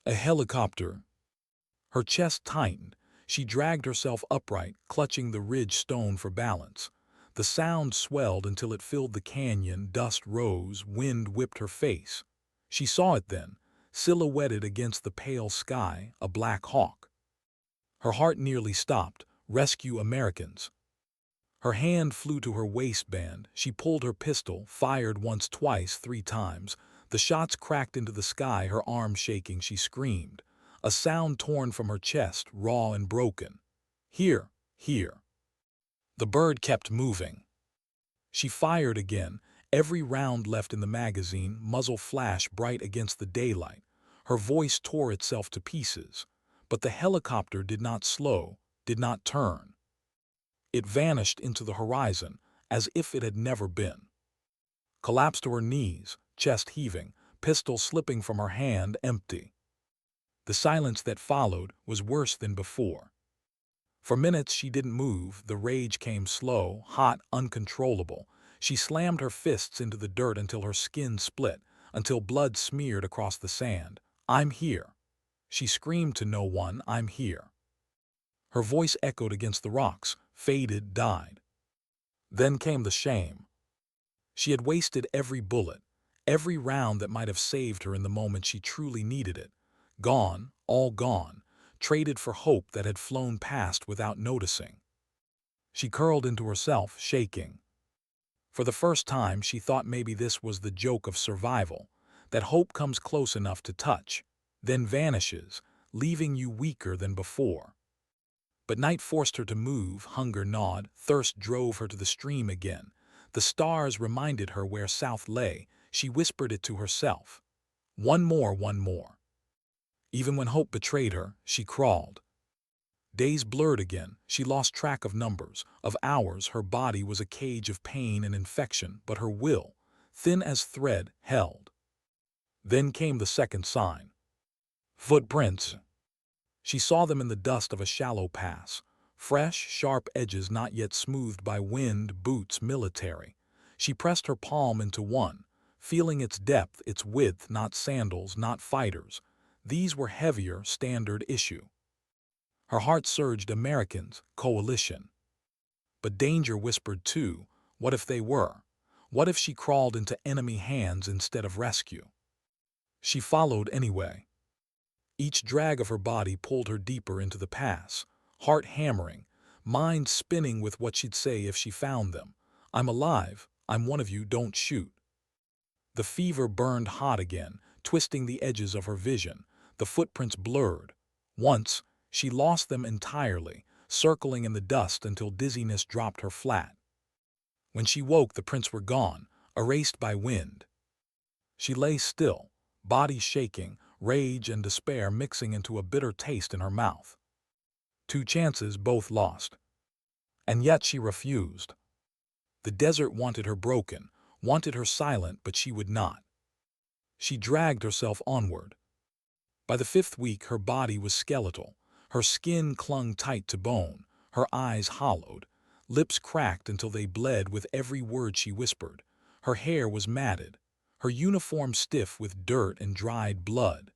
A helicopter. Her chest tightened. She dragged herself upright, clutching the ridge stone for balance. The sound swelled until it filled the canyon, dust rose, wind whipped her face. She saw it then, silhouetted against the pale sky, a black hawk. Her heart nearly stopped. Rescue Americans. Her hand flew to her waistband. She pulled her pistol, fired once, twice, 3 times. The shots cracked into the sky, her arm shaking. She screamed. A sound torn from her chest, raw and broken. Here. The bird kept moving. She fired again, every round left in the magazine, muzzle flash bright against the daylight. Her voice tore itself to pieces. But the helicopter did not slow, did not turn. It vanished into the horizon, as if it had never been. Collapsed to her knees, chest heaving, pistol slipping from her hand, empty. The silence that followed was worse than before. For minutes she didn't move. The rage came slow, hot, uncontrollable. She slammed her fists into the dirt until her skin split, until blood smeared across the sand. "I'm here." She screamed to no one, "I'm here." Her voice echoed against the rocks, faded, died. Then came the shame. She had wasted every bullet, every round that might have saved her in the moment she truly needed it. Gone, all gone, traded for hope that had flown past without noticing. She curled into herself, shaking. For the first time she thought maybe this was the joke of survival, that hope comes close enough to touch, then vanishes, leaving you weaker than before. But night forced her to move, hunger gnawed, thirst drove her to the stream again. The stars reminded her where south lay. She whispered it to herself. One more. Even when hope betrayed her, she crawled. Days blurred again. She lost track of numbers, of hours. Her body was a cage of pain and infection, but her will, thin as thread, held. Then came the second sign. Footprints. She saw them in the dust of a shallow pass. Fresh, sharp edges not yet smoothed by wind, boots, military. She pressed her palm into one, feeling its depth, its width, not sandals, not fighters. These were heavier, standard issue. Her heart surged, Americans, coalition. But danger whispered too. What if they were? What if she crawled into enemy hands instead of rescue? She followed anyway. Each drag of her body pulled her deeper into the pass, heart hammering, mind spinning with what she'd say if she found them. I'm alive, I'm one of you, don't shoot. The fever burned hot again, twisting the edges of her vision. The footprints blurred. Once, she lost them entirely, circling in the dust until dizziness dropped her flat. When she woke, the prints were gone, erased by wind. She lay still, body shaking, rage and despair mixing into a bitter taste in her mouth. 2 chances, both lost. And yet she refused. The desert wanted her broken, wanted her silent, but she would not. She dragged herself onward. By the 5th week, her body was skeletal. Her skin clung tight to bone, her eyes hollowed, lips cracked until they bled with every word she whispered. Her hair was matted, her uniform stiff with dirt and dried blood.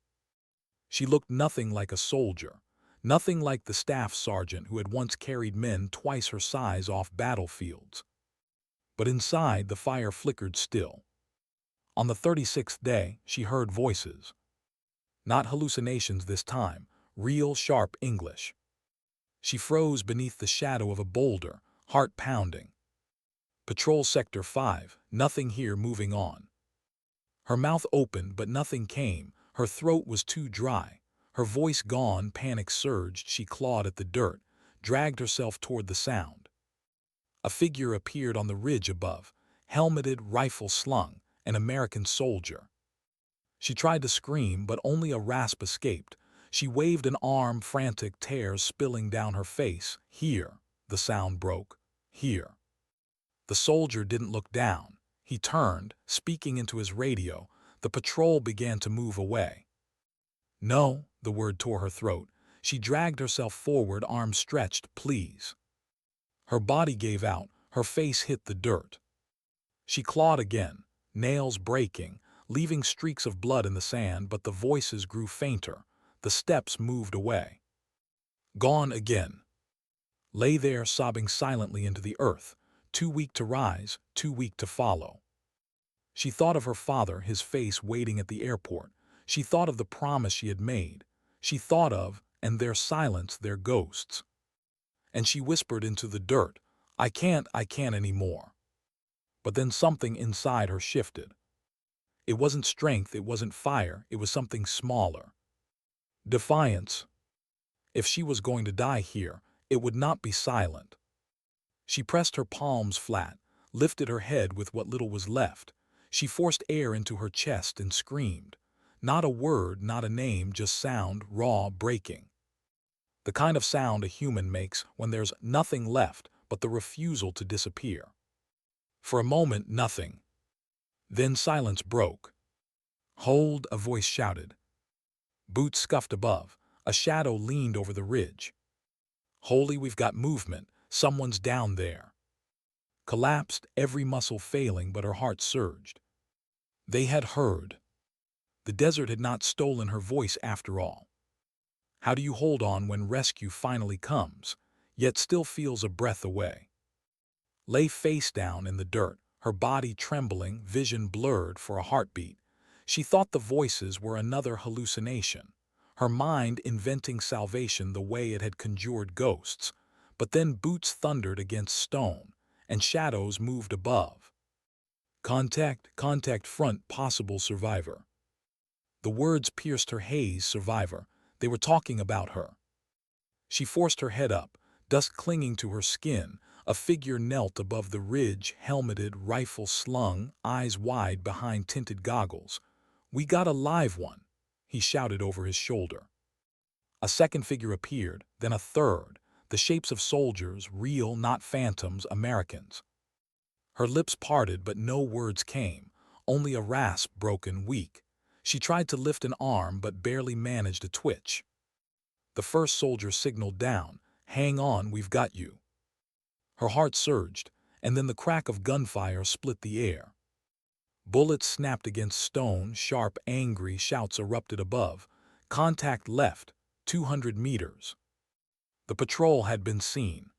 She looked nothing like a soldier, nothing like the staff sergeant who had once carried men twice her size off battlefields. But inside, the fire flickered still. On the 36th day, she heard voices. Not hallucinations this time, real sharp English. She froze beneath the shadow of a boulder, heart pounding. Patrol Sector 5, nothing here, moving on. Her mouth opened, but nothing came. Her throat was too dry. Her voice gone, panic surged. She clawed at the dirt, dragged herself toward the sound. A figure appeared on the ridge above, helmeted, rifle slung, an American soldier. She tried to scream, but only a rasp escaped. She waved an arm, frantic tears spilling down her face. Here, the sound broke. Here. The soldier didn't look down. He turned, speaking into his radio. The patrol began to move away. No, the word tore her throat. She dragged herself forward, arms stretched. Please. Her body gave out. Her face hit the dirt. She clawed again, nails breaking, leaving streaks of blood in the sand, but the voices grew fainter. The steps moved away. Gone again. Lay there, sobbing silently into the earth, too weak to rise, too weak to follow. She thought of her father, his face waiting at the airport. She thought of the promise she had made. She thought of, and their silence, their ghosts. And she whispered into the dirt, I can't anymore. But then something inside her shifted. It wasn't strength, it wasn't fire, it was something smaller. Defiance. If she was going to die here, it would not be silent. She pressed her palms flat, lifted her head with what little was left. She forced air into her chest and screamed. Not a word, not a name, just sound, raw, breaking. The kind of sound a human makes when there's nothing left but the refusal to disappear. For a moment, nothing. Then silence broke. Hold, a voice shouted. Boots scuffed above. A shadow leaned over the ridge. Holy, we've got movement. Someone's down there. Collapsed, every muscle failing, but her heart surged. They had heard. The desert had not stolen her voice after all. How do you hold on when rescue finally comes, yet still feels a breath away? Lay face down in the dirt, her body trembling, vision blurred for a heartbeat. She thought the voices were another hallucination, her mind inventing salvation the way it had conjured ghosts. But then boots thundered against stone, and shadows moved above. Contact, front, possible survivor. The words pierced her haze, survivor. They were talking about her. She forced her head up, dust clinging to her skin. A figure knelt above the ridge, helmeted, rifle slung, eyes wide behind tinted goggles. We got a live one, he shouted over his shoulder. A second figure appeared, then a third, the shapes of soldiers, real, not phantoms, Americans. Her lips parted, but no words came, only a rasp, broken, weak. She tried to lift an arm, but barely managed a twitch. The first soldier signaled down, hang on, we've got you. Her heart surged, and then the crack of gunfire split the air. Bullets snapped against stone, sharp, angry shouts erupted above. Contact left, 200 meters. The patrol had been seen.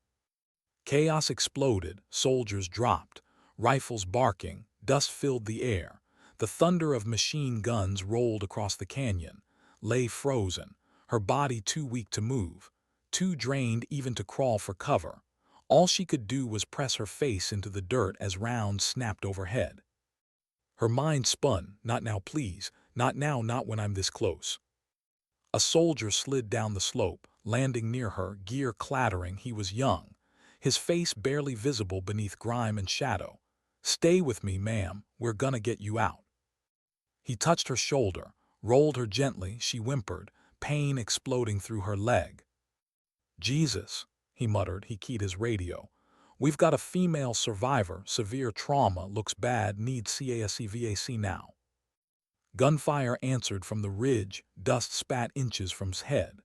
Chaos exploded, soldiers dropped, rifles barking, dust filled the air. The thunder of machine guns rolled across the canyon. Lay frozen, her body too weak to move, too drained even to crawl for cover. All she could do was press her face into the dirt as rounds snapped overhead. Her mind spun, not now please, not now, not when I'm this close. A soldier slid down the slope, landing near her, gear clattering. He was young, his face barely visible beneath grime and shadow. Stay with me, ma'am, we're gonna get you out. He touched her shoulder, rolled her gently. She whimpered, pain exploding through her leg. Jesus, he muttered. He keyed his radio. We've got a female survivor, severe trauma, looks bad, needs CASEVAC now. Gunfire answered from the ridge, dust spat inches from his head.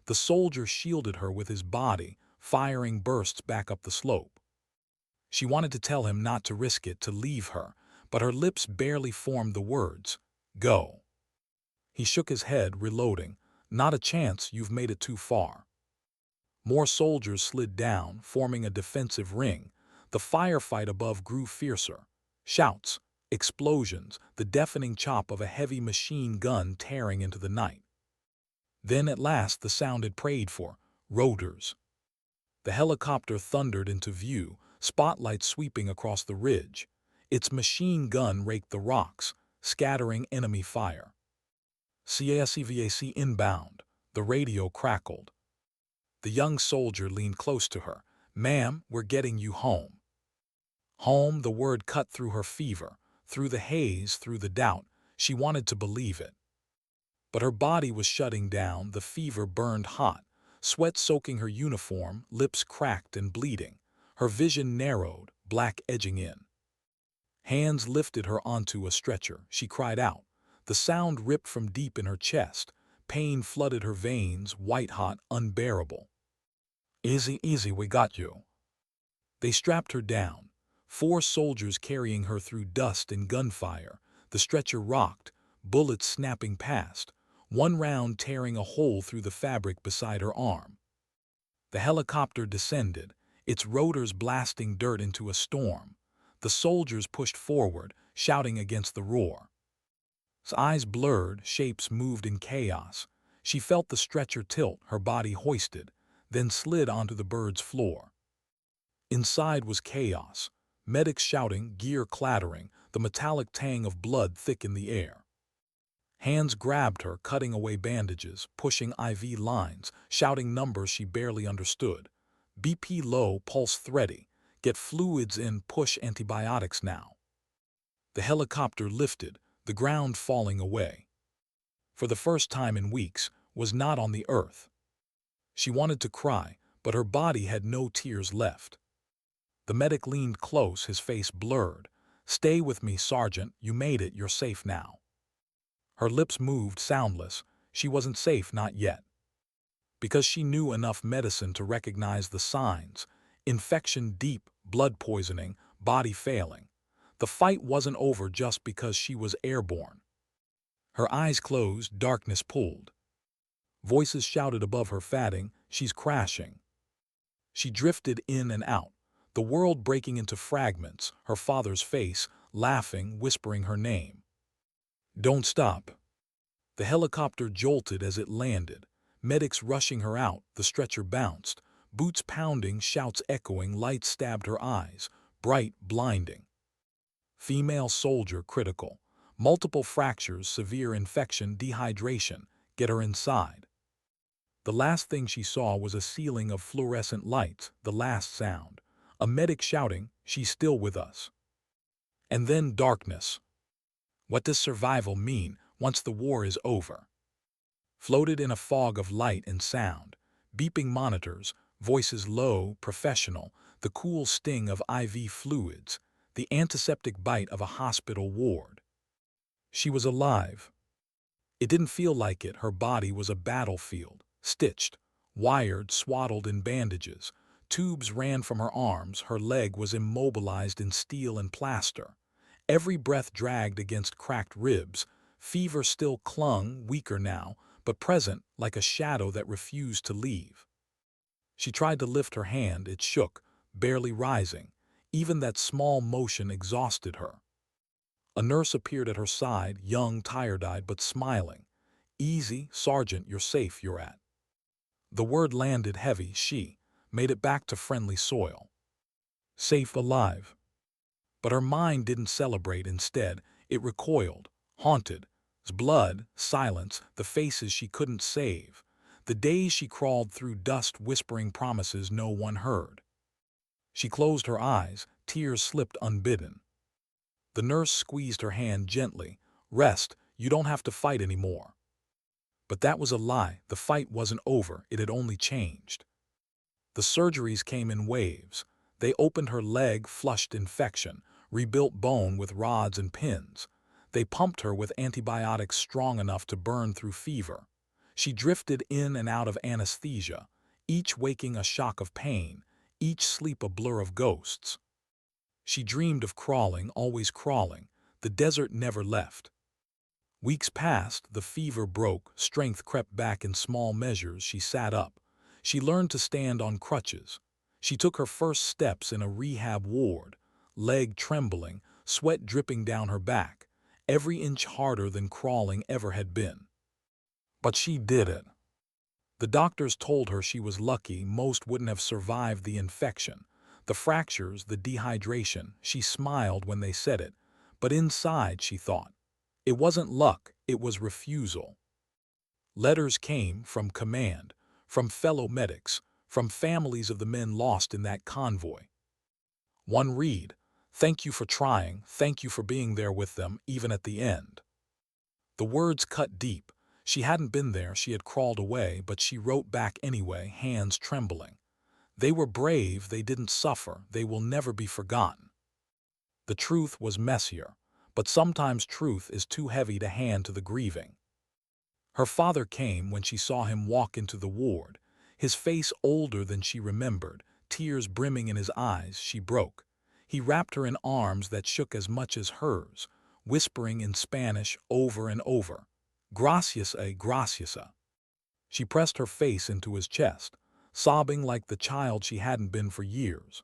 The soldier shielded her with his body, firing bursts back up the slope. She wanted to tell him not to risk it, to leave her, but her lips barely formed the words, "Go." He shook his head, reloading. "Not a chance, you've made it too far." More soldiers slid down, forming a defensive ring. The firefight above grew fiercer. Shouts, explosions, the deafening chop of a heavy machine gun tearing into the night. Then at last the sound it prayed for, rotors. The helicopter thundered into view, spotlights sweeping across the ridge. Its machine gun raked the rocks, scattering enemy fire. "CASCVAC inbound," the radio crackled. The young soldier leaned close to her. "Ma'am, we're getting you home." Home, the word cut through her fever, through the haze, through the doubt. She wanted to believe it. But her body was shutting down, the fever burned hot, sweat soaking her uniform, lips cracked and bleeding. Her vision narrowed, black edging in. Hands lifted her onto a stretcher. She cried out. The sound ripped from deep in her chest. Pain flooded her veins, white-hot, unbearable. "Easy, easy, we got you." They strapped her down. 4 soldiers carrying her through dust and gunfire. The stretcher rocked, bullets snapping past, one round tearing a hole through the fabric beside her arm. The helicopter descended, its rotors blasting dirt into a storm. The soldiers pushed forward, shouting against the roar. His eyes blurred, shapes moved in chaos. She felt the stretcher tilt, her body hoisted, then slid onto the bird's floor. Inside was chaos. Medics shouting, gear clattering, the metallic tang of blood thick in the air. Hands grabbed her, cutting away bandages, pushing IV lines, shouting numbers she barely understood. "BP low, pulse thready. Get fluids in, push antibiotics now." The helicopter lifted, the ground falling away. For the first time in weeks, was not on the earth. She wanted to cry, but her body had no tears left. The medic leaned close, his face blurred. "Stay with me, Sergeant. You made it. You're safe now." Her lips moved, soundless. She wasn't safe, not yet. Because she knew enough medicine to recognize the signs. Infection deep, blood poisoning, body failing. The fight wasn't over just because she was airborne. Her eyes closed, darkness pulled. Voices shouted above her, "Fatting, she's crashing." She drifted in and out, the world breaking into fragments, her father's face, laughing, whispering her name. "Don't stop." The helicopter jolted as it landed, medics rushing her out, the stretcher bounced, boots pounding, shouts echoing, lights stabbed her eyes, bright, blinding. Female soldier critical, multiple fractures, severe infection, dehydration, get her inside. The last thing she saw was a ceiling of fluorescent lights, the last sound. A medic shouting, "She's still with us." And then darkness. What does survival mean once the war is over? Floated in a fog of light and sound, beeping monitors, voices low, professional, the cool sting of IV fluids, the antiseptic bite of a hospital ward. She was alive. It didn't feel like it. Her body was a battlefield, stitched, wired, swaddled in bandages. Tubes ran from her arms, her leg was immobilized in steel and plaster. Every breath dragged against cracked ribs. Fever still clung, weaker now, but present, like a shadow that refused to leave. She tried to lift her hand, it shook, barely rising. Even that small motion exhausted her. A nurse appeared at her side, young, tired-eyed, but smiling. "Easy, Sergeant, you're safe, you're at." The word landed heavy. She made it back to friendly soil. Safe, alive. But her mind didn't celebrate. Instead, it recoiled, haunted. Blood, silence, the faces she couldn't save. The days she crawled through dust whispering promises no one heard. She closed her eyes, tears slipped unbidden. The nurse squeezed her hand gently. "Rest, you don't have to fight anymore." But that was a lie. The fight wasn't over, it had only changed. The surgeries came in waves. They opened her leg, flushed infection, rebuilt bone with rods and pins. They pumped her with antibiotics strong enough to burn through fever. She drifted in and out of anesthesia, each waking a shock of pain, each sleep a blur of ghosts. She dreamed of crawling, always crawling. The desert never left. Weeks passed, the fever broke, strength crept back in small measures. She sat up. She learned to stand on crutches. She took her first steps in a rehab ward, leg trembling, sweat dripping down her back, every inch harder than crawling ever had been. But she did it. The doctors told her she was lucky. Most wouldn't have survived the infection, the fractures, the dehydration. She smiled when they said it, but inside she thought, it wasn't luck, it was refusal. Letters came from command, from fellow medics, from families of the men lost in that convoy. One read, "Thank you for trying, thank you for being there with them, even at the end." The words cut deep. She hadn't been there, she had crawled away, but she wrote back anyway, hands trembling. They were brave, they didn't suffer, they will never be forgotten. The truth was messier, but sometimes truth is too heavy to hand to the grieving. Her father came when she saw him walk into the ward, his face older than she remembered, tears brimming in his eyes. She broke. He wrapped her in arms that shook as much as hers, whispering in Spanish over and over, "Gracias, gracias." She pressed her face into his chest, sobbing like the child she hadn't been for years.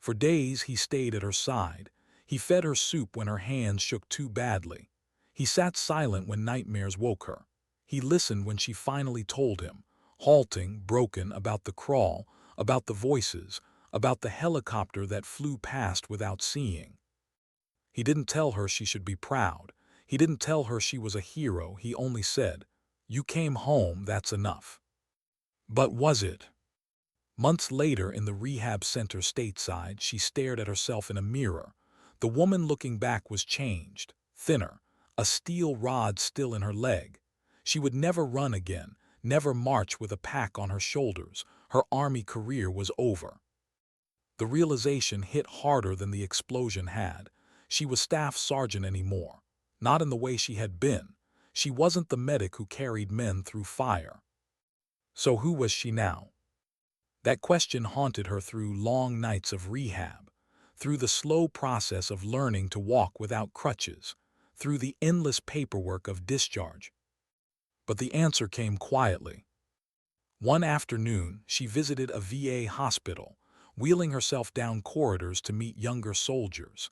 For days he stayed at her side. He fed her soup when her hands shook too badly. He sat silent when nightmares woke her. He listened when she finally told him, halting, broken, about the crawl, about the voices, about the helicopter that flew past without seeing. He didn't tell her she should be proud. He didn't tell her she was a hero. He only said, "You came home, that's enough." But was it? Months later in the rehab center stateside, she stared at herself in a mirror. The woman looking back was changed, thinner, a steel rod still in her leg. She would never run again, never march with a pack on her shoulders. Her army career was over. The realization hit harder than the explosion had. She was staff sergeant anymore, not in the way she had been. She wasn't the medic who carried men through fire. So who was she now? That question haunted her through long nights of rehab, through the slow process of learning to walk without crutches, through the endless paperwork of discharge. But the answer came quietly. One afternoon, she visited a VA hospital, wheeling herself down corridors to meet younger soldiers,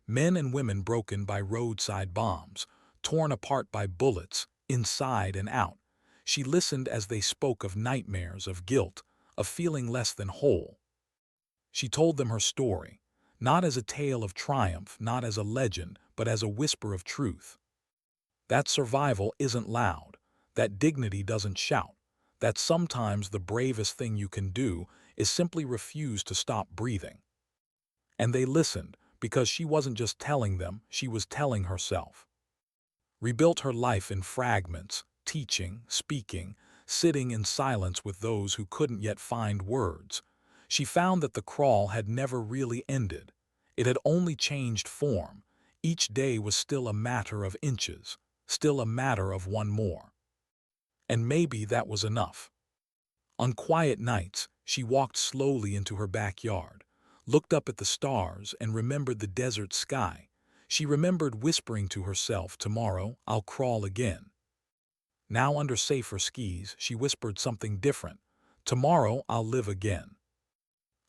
men and women broken by roadside bombs, torn apart by bullets, inside and out. She listened as they spoke of nightmares, of guilt, of feeling less than whole. She told them her story, not as a tale of triumph, not as a legend, but as a whisper of truth. That survival isn't loud, that dignity doesn't shout, that sometimes the bravest thing you can do is simply refuse to stop breathing. And they listened, because she wasn't just telling them, she was telling herself. Rebuilt her life in fragments, teaching, speaking, sitting in silence with those who couldn't yet find words. She found that the crawl had never really ended. It had only changed form. Each day was still a matter of inches, still a matter of one more. And maybe that was enough. On quiet nights, she walked slowly into her backyard, looked up at the stars, and remembered the desert sky. She remembered whispering to herself, "Tomorrow, I'll crawl again." Now under safer skis, she whispered something different. "Tomorrow, I'll live again."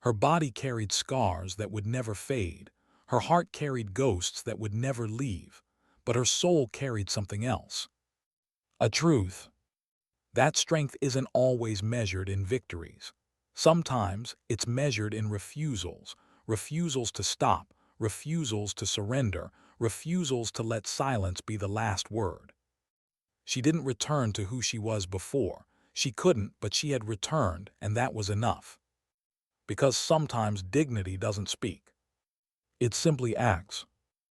Her body carried scars that would never fade. Her heart carried ghosts that would never leave. But her soul carried something else. A truth. That strength isn't always measured in victories. Sometimes it's measured in refusals. Refusals to stop, refusals to surrender, refusals to let silence be the last word. She didn't return to who she was before. She couldn't, but she had returned, and that was enough. Because sometimes dignity doesn't speak. It simply acts.